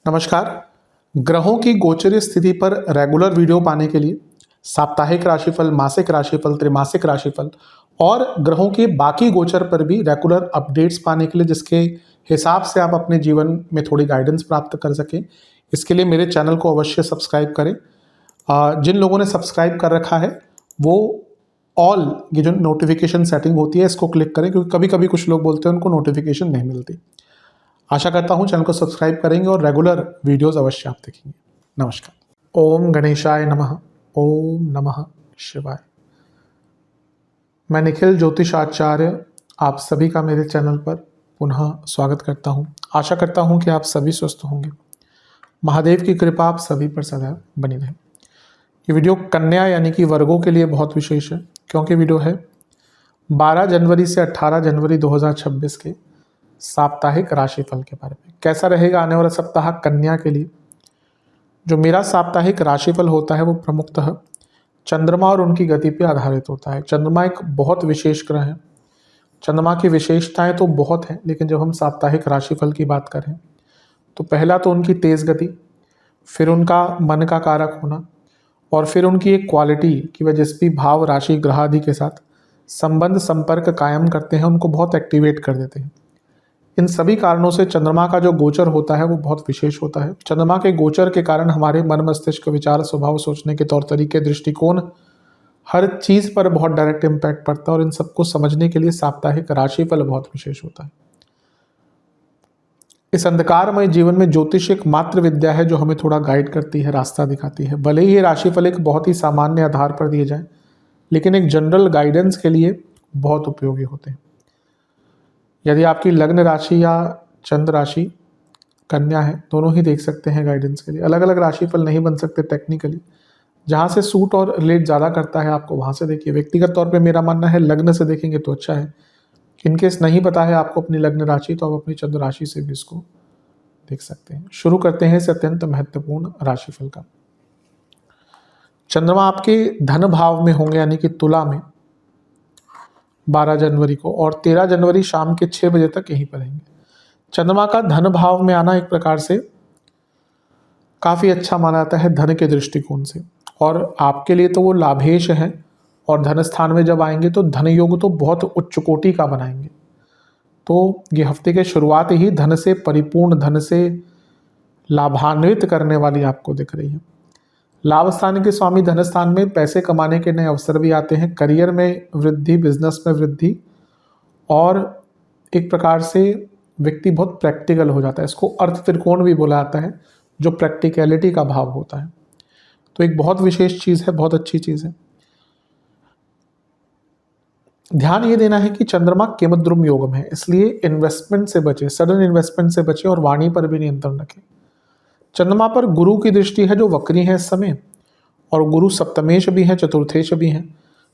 नमस्कार। ग्रहों की गोचरीय स्थिति पर रेगुलर वीडियो पाने के लिए साप्ताहिक राशिफल, मासिक राशिफल, त्रैमासिक राशिफल और ग्रहों के बाकी गोचर पर भी रेगुलर अपडेट्स पाने के लिए, जिसके हिसाब से आप अपने जीवन में थोड़ी गाइडेंस प्राप्त कर सकें, इसके लिए मेरे चैनल को अवश्य सब्सक्राइब करें। जिन लोगों ने सब्सक्राइब कर रखा है वो ऑल ये जो नोटिफिकेशन सेटिंग होती है इसको क्लिक करें, क्योंकि कभी कभी कुछ लोग बोलते हैं उनको नोटिफिकेशन नहीं मिलती। आशा करता हूं चैनल को सब्सक्राइब करेंगे और रेगुलर वीडियोस अवश्य आप देखेंगे। नमस्कार। ओम गणेशाय नमः। ओम नमः शिवाय। मैं निखिल ज्योतिषाचार्य आप सभी का मेरे चैनल पर पुनः स्वागत करता हूं। आशा करता हूं कि आप सभी स्वस्थ होंगे। महादेव की कृपा आप सभी पर सदैव बनी रहे। ये वीडियो कन्या यानी कि वर्गों के लिए बहुत विशेष है, क्योंकि वीडियो है 12 जनवरी से 18 जनवरी 2026 के साप्ताहिक राशिफल के बारे में। कैसा रहेगा आने वाला सप्ताह कन्या के लिए। जो मेरा साप्ताहिक राशिफल होता है वो प्रमुखतः चंद्रमा और उनकी गति पर आधारित होता है। चंद्रमा एक बहुत विशेष ग्रह है। चंद्रमा की विशेषताएं तो बहुत हैं, लेकिन जब हम साप्ताहिक राशिफल की बात करें तो पहला तो उनकी तेज गति, फिर उनका मन का कारक होना, और फिर उनकी एक क्वालिटी कि वह जिस भी भाव, राशि, ग्रह आदि के साथ संबंध, संपर्क कायम करते हैं उनको बहुत एक्टिवेट कर देते हैं। इन सभी कारणों से चंद्रमा का जो गोचर होता है वो बहुत विशेष होता है। चंद्रमा के गोचर के कारण हमारे मन, मस्तिष्क, विचार, स्वभाव, सोचने के तौर तरीके, दृष्टिकोण, हर चीज पर बहुत डायरेक्ट इम्पैक्ट पड़ता है, और इन सबको समझने के लिए साप्ताहिक राशिफल बहुत विशेष होता है। इस अंधकारमय जीवन में ज्योतिष एक मात्र विद्या है जो हमें थोड़ा गाइड करती है, रास्ता दिखाती है। भले ही ये राशिफल एक बहुत ही सामान्य आधार पर दिए जाए, लेकिन एक जनरल गाइडेंस के लिए बहुत उपयोगी होते हैं। यदि आपकी लग्न राशि या चंद्र राशि कन्या है, दोनों ही देख सकते हैं गाइडेंस के लिए। अलग अलग राशिफल नहीं बन सकते टेक्निकली। जहाँ से सूट और रिलेट ज़्यादा करता है आपको वहाँ से देखिए। व्यक्तिगत तौर पे मेरा मानना है लग्न से देखेंगे तो अच्छा है। इनकेस नहीं पता है आपको अपनी लग्न राशि, तो आप अपनी चंद्र राशि से भी इसको देख सकते हैं। शुरू करते हैं इस अत्यंत महत्वपूर्ण राशिफल का। चंद्रमा आपके धन भाव में होंगे, यानी कि तुला में 12 जनवरी को, और 13 जनवरी शाम के 6 बजे तक यहीं पर रहेंगे। चंद्रमा का धन भाव में आना एक प्रकार से काफ़ी अच्छा माना जाता है धन के दृष्टिकोण से, और आपके लिए तो वो लाभेश है। और धन स्थान में जब आएंगे तो धन योग तो बहुत उच्च कोटि का बनाएंगे। तो ये हफ्ते के शुरुआत ही धन से परिपूर्ण, धन से लाभान्वित करने वाली आपको दिख रही है। लाभ स्थान के स्वामी धन स्थान में पैसे कमाने के नए अवसर भी आते हैं। करियर में वृद्धि, बिजनेस में वृद्धि, और एक प्रकार से व्यक्ति बहुत प्रैक्टिकल हो जाता है। इसको अर्थ त्रिकोण भी बोला जाता है, जो प्रैक्टिकलिटी का भाव होता है। तो एक बहुत विशेष चीज़ है, बहुत अच्छी चीज़ है। ध्यान ये देना है कि चंद्रमा केमद्रुम योग में है, इसलिए इन्वेस्टमेंट से बचे, सडन इन्वेस्टमेंट से बचे, और वाणी पर भी नियंत्रण रखें। चंद्रमा पर गुरु की दृष्टि है जो वक्री है इस समय, और गुरु सप्तमेश भी है, चतुर्थेश भी है।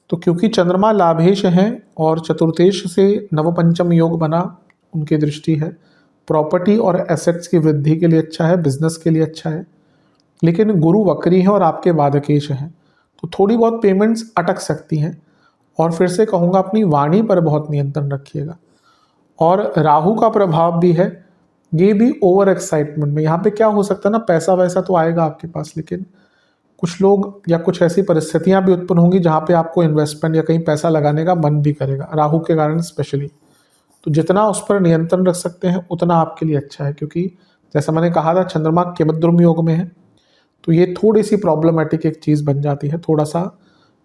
तो क्योंकि चंद्रमा लाभेश है और चतुर्थेश से नवपंचम योग बना, उनकी दृष्टि है, प्रॉपर्टी और एसेट्स की वृद्धि के लिए अच्छा है, बिजनेस के लिए अच्छा है। लेकिन गुरु वक्री है और आपके बाधकेश हैं, तो थोड़ी बहुत पेमेंट्स अटक सकती हैं। और फिर से कहूँगा अपनी वाणी पर बहुत नियंत्रण रखिएगा। और राहु का प्रभाव भी है, ये भी ओवर एक्साइटमेंट में। यहाँ पे क्या हो सकता है ना, पैसा वैसा तो आएगा आपके पास, लेकिन कुछ लोग या कुछ ऐसी परिस्थितियाँ भी उत्पन्न होंगी जहाँ पे आपको इन्वेस्टमेंट या कहीं पैसा लगाने का मन भी करेगा, राहु के कारण स्पेशली। तो जितना उस पर नियंत्रण रख सकते हैं उतना आपके लिए अच्छा है, क्योंकि जैसा मैंने कहा था चंद्रमा केमद्रुम योग में है, तो ये थोड़ी सी प्रॉब्लमेटिक एक चीज़ बन जाती है। थोड़ा सा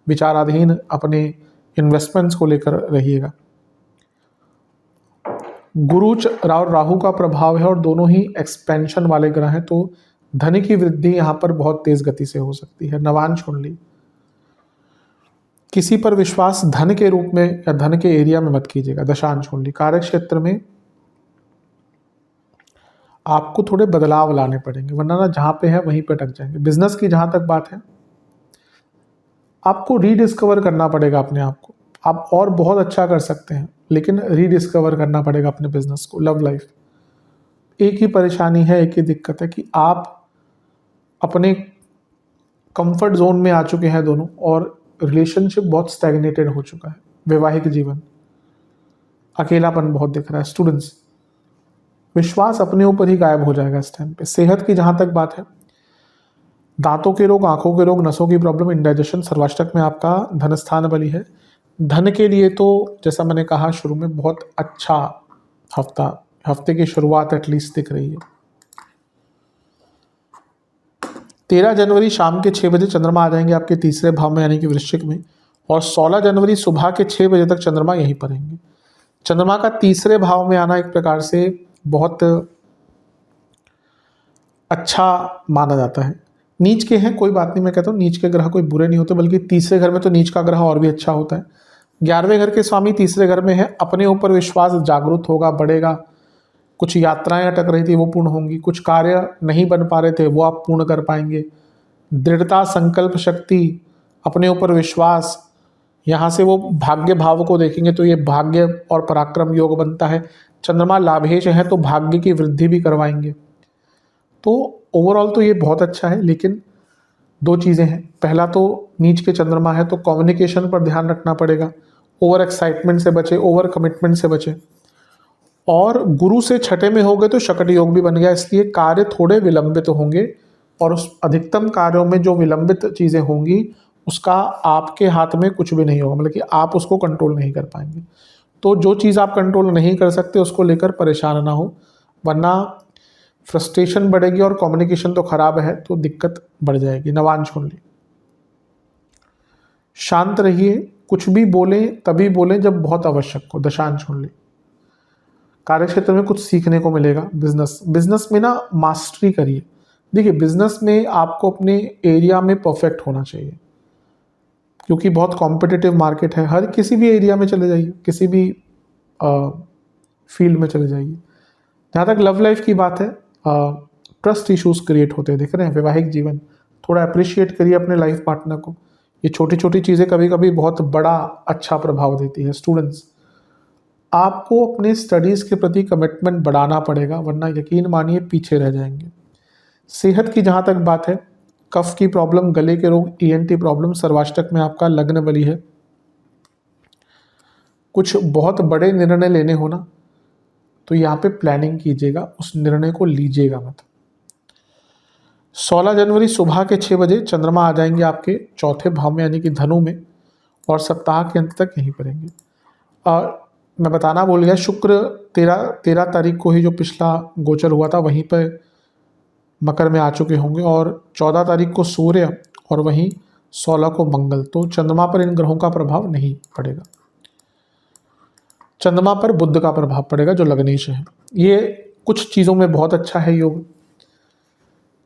विचाराधीन अपने इन्वेस्टमेंट्स को लेकर रहिएगा। गुरु और राहु का प्रभाव है और दोनों ही एक्सपेंशन वाले ग्रह हैं, तो धन की वृद्धि यहाँ पर बहुत तेज गति से हो सकती है। नवांश कुंडली, किसी पर विश्वास धन के रूप में या धन के एरिया में मत कीजिएगा। दशांश कुंडली, कार्य क्षेत्र में आपको थोड़े बदलाव लाने पड़ेंगे, वरना ना जहाँ पे है वहीं पे अटक जाएंगे। बिजनेस की जहाँ तक बात है, आपको रीडिस्कवर करना पड़ेगा अपने आप को। आप और बहुत अच्छा कर सकते हैं, लेकिन रीडिस्कवर करना पड़ेगा अपने बिजनेस को। लव लाइफ, एक ही परेशानी है, एक ही दिक्कत है कि आप अपने कंफर्ट जोन में आ चुके हैं दोनों, और रिलेशनशिप बहुत स्टैग्नेटेड हो चुका है। वैवाहिक जीवन, अकेलापन बहुत दिख रहा है। स्टूडेंट्स, विश्वास अपने ऊपर ही गायब हो जाएगा इस टाइम पे। सेहत की जहाँ तक बात है, दांतों के रोग, आंखों के रोग, नसों की प्रॉब्लम, इंडाइजेशन, सर्वाष्टक में आपका धन स्थान बली है। धन के लिए तो जैसा मैंने कहा शुरू में, बहुत अच्छा हफ्ते की शुरुआत एटलीस्ट दिख रही है। 13 जनवरी शाम के 6 बजे चंद्रमा आ जाएंगे आपके तीसरे भाव में यानी कि वृश्चिक में, और 16 जनवरी सुबह के 6 बजे तक चंद्रमा यहीं पर रहेंगे। चंद्रमा का तीसरे भाव में आना एक प्रकार से बहुत अच्छा माना जाता है। नीच के हैं कोई बात नहीं, मैं कहता हूँ नीच के ग्रह कोई बुरे नहीं होते, बल्कि तीसरे घर में तो नीच का ग्रह और भी अच्छा होता है। 11वें घर के स्वामी तीसरे घर में है, अपने ऊपर विश्वास जागरूक होगा, बढ़ेगा। कुछ यात्राएं अटक रही थी वो पूर्ण होंगी, कुछ कार्य नहीं बन पा रहे थे वो आप पूर्ण कर पाएंगे। दृढ़ता, संकल्प शक्ति, अपने ऊपर विश्वास, यहाँ से वो भाग्य भाव को देखेंगे तो ये भाग्य और पराक्रम योग बनता है। चंद्रमा लाभेश है तो भाग्य की वृद्धि भी करवाएंगे। तो ओवरऑल तो ये बहुत अच्छा है, लेकिन दो चीज़ें हैं। पहला तो नीच के चंद्रमा है तो कम्युनिकेशन पर ध्यान रखना पड़ेगा, ओवर एक्साइटमेंट से बचे, ओवर कमिटमेंट से बचे। और गुरु से छठे में हो गए तो शकट योग भी बन गया, इसलिए कार्य थोड़े विलंबित होंगे, और उस अधिकतम कार्यों में जो विलंबित चीज़ें होंगी उसका आपके हाथ में कुछ भी नहीं होगा, मतलब कि आप उसको कंट्रोल नहीं कर पाएंगे। तो जो चीज़ आप कंट्रोल नहीं कर सकते उसको लेकर परेशान ना हो, वरना फ्रस्ट्रेशन बढ़ेगी और कम्युनिकेशन तो खराब है तो दिक्कत बढ़ जाएगी। नवांश कुंडली, शांत रहिए, कुछ भी बोलें तभी बोलें जब बहुत आवश्यक हो। दशांश कुंडली, कार्य क्षेत्र में कुछ सीखने को मिलेगा। बिजनेस में ना मास्टरी करिए। देखिए, बिजनेस में आपको अपने एरिया में परफेक्ट होना चाहिए, क्योंकि बहुत कॉम्पिटिटिव मार्केट है। हर किसी भी एरिया में चले जाइए, किसी भी फील्ड में चले जाइए। जहाँ तक लव लाइफ की बात है, ट्रस्ट इश्यूज क्रिएट होते हैं, दिख रहे हैं। वैवाहिक जीवन, थोड़ा अप्रिशिएट करिए अपने लाइफ पार्टनर को। ये छोटी छोटी चीज़ें कभी कभी बहुत बड़ा अच्छा प्रभाव देती है। स्टूडेंट्स, आपको अपने स्टडीज़ के प्रति कमिटमेंट बढ़ाना पड़ेगा, वरना यकीन मानिए पीछे रह जाएंगे। सेहत की जहाँ तक बात है, कफ की प्रॉब्लम, गले के रोग, ईएनटी प्रॉब्लम, सर्वाष्टक में आपका लग्न बली है। कुछ बहुत बड़े निर्णय लेने होना तो यहाँ पे प्लानिंग कीजिएगा, उस निर्णय को लीजिएगा मत। 16 जनवरी सुबह के 6 बजे चंद्रमा आ जाएंगे आपके चौथे भाव में यानी कि धनु में, और सप्ताह के अंत तक यहीं पर रहेंगे। और मैं बताना भूल गया, शुक्र 13 तारीख को ही जो पिछला गोचर हुआ था वहीं पर मकर में आ चुके होंगे, और 14 तारीख को सूर्य और वहीं 16 को मंगल। तो चंद्रमा पर इन ग्रहों का प्रभाव नहीं पड़ेगा। चंद्रमा पर बुध का प्रभाव पड़ेगा जो लग्नेश है। ये कुछ चीज़ों में बहुत अच्छा है योग।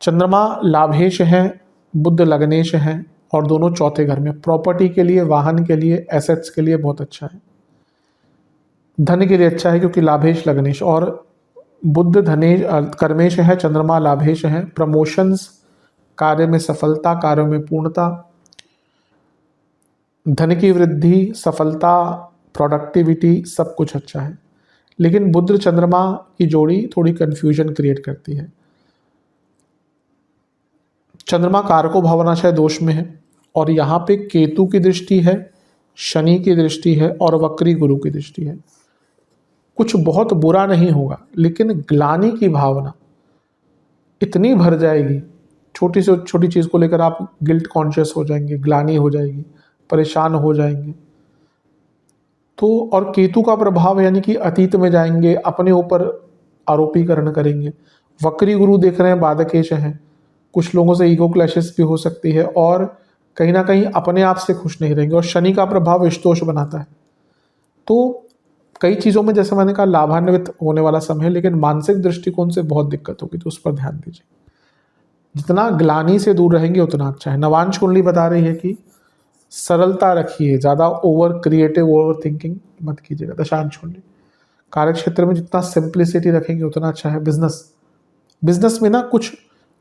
चंद्रमा लाभेश है, बुध लग्नेश है, और दोनों चौथे घर में। प्रॉपर्टी के लिए, वाहन के लिए, एसेट्स के लिए बहुत अच्छा है। धन के लिए अच्छा है क्योंकि लाभेश लग्नेश, और बुध धनेश कर्मेश है, चंद्रमा लाभेश है। प्रमोशंस, कार्य में सफलता, कार्यों में पूर्णता, धन की वृद्धि, सफलता, प्रोडक्टिविटी, सब कुछ अच्छा है। लेकिन बुध चंद्रमा की जोड़ी थोड़ी कंफ्यूजन क्रिएट करती है। चंद्रमा कारको भावनाशय दोष में है, और यहाँ पे केतु की दृष्टि है, शनि की दृष्टि है, और वक्री गुरु की दृष्टि है। कुछ बहुत बुरा नहीं होगा, लेकिन ग्लानि की भावना इतनी भर जाएगी, छोटी से छोटी चीज़ को लेकर आप गिल्ट कॉन्शियस हो जाएंगे, ग्लानि हो जाएगी, परेशान हो जाएंगे। तो और केतु का प्रभाव यानी कि अतीत में जाएंगे, अपने ऊपर आरोपीकरण करेंगे। वक्री गुरु देख रहे हैं, बाधकेश हैं, कुछ लोगों से ईगो क्लैशेस भी हो सकती है, और कहीं ना कहीं अपने आप से खुश नहीं रहेंगे। और शनि का प्रभाव विषदोष बनाता है। तो कई चीज़ों में जैसे मैंने कहा लाभान्वित होने वाला समय है, लेकिन मानसिक दृष्टिकोण से बहुत दिक्कत होगी, तो उस पर ध्यान दीजिए। जितना ग्लानि से दूर रहेंगे उतना अच्छा है। नवांश कुंडली बता रही है कि सरलता रखिए, ज़्यादा ओवर क्रिएटिव, ओवर थिंकिंग मत कीजिएगा। दशांश कुंडली, कार्य क्षेत्र में जितना सिंप्लिसिटी रखेंगे उतना अच्छा है। बिजनेस में ना कुछ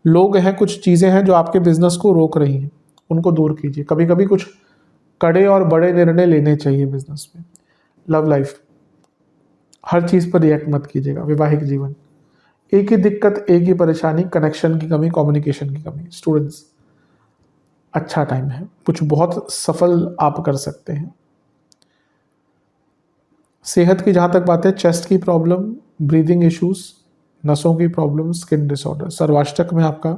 लोग हैं, कुछ चीज़ें हैं जो आपके बिजनेस को रोक रही हैं, उनको दूर कीजिए। कभी कभी कुछ कड़े और बड़े निर्णय लेने चाहिए बिजनेस में। लव लाइफ, हर चीज़ पर रिएक्ट मत कीजिएगा। वैवाहिक जीवन, एक ही दिक्कत, एक ही परेशानी, कनेक्शन की कमी, कम्युनिकेशन की कमी। स्टूडेंट्स, अच्छा टाइम है, कुछ बहुत सफल आप कर सकते हैं। सेहत की जहाँ तक बात है, चेस्ट की प्रॉब्लम, ब्रीदिंग इश्यूज, नसों की प्रॉब्लम, स्किन डिसऑर्डर। सर्वाष्टक में आपका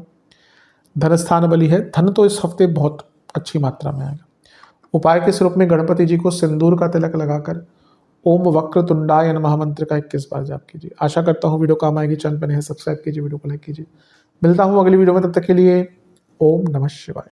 धन स्थान बली है, धन तो इस हफ्ते बहुत अच्छी मात्रा में आएगा। उपाय के स्वरूप में गणपति जी को सिंदूर का तिलक लगाकर ओम वक्रतुंडाय नमः मंत्र का 21 बार जाप कीजिए। आशा करता हूँ वीडियो काम आएगी। चैनल पर नए हैं सब्सक्राइब कीजिए, वीडियो को लाइक कीजिए। मिलता हूँ अगली वीडियो में, तब तक के लिए ओम नमः शिवाय।